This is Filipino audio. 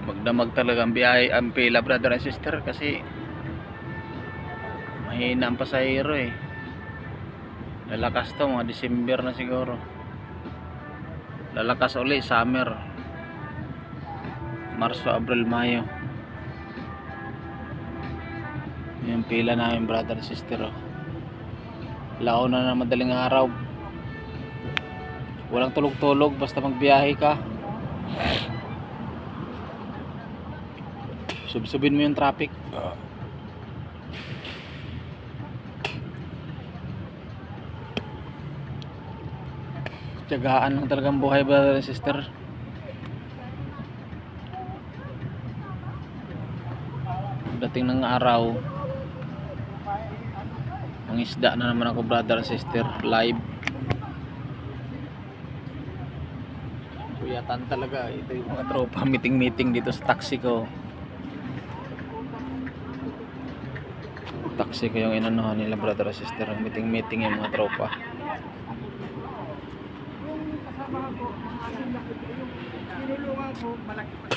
magdamag talaga ang biyahe, ang pila brother and sister, kasi mahina ang pasahero eh. Lalakas to mga December na siguro, lalakas uli summer, Marso, Abril, Mayo. Yung pila namin brother and sister oh. Launa na madaling araw, walang tulog-tulog basta magbiyahe ka. Subsubin mo yung traffic. Tiyagaan lang talagang buhay brother and sister. Dating ng araw, ang isda na naman ako brother and sister, live. Kuyatan talaga ito yung mga tropa, meeting dito sa taxi ko. Taxi ko yung inanuhan nila brother and sister, meeting yung mga tropa. Kasama ko, ang aking nakita yung kinulungan ko, malaki pa.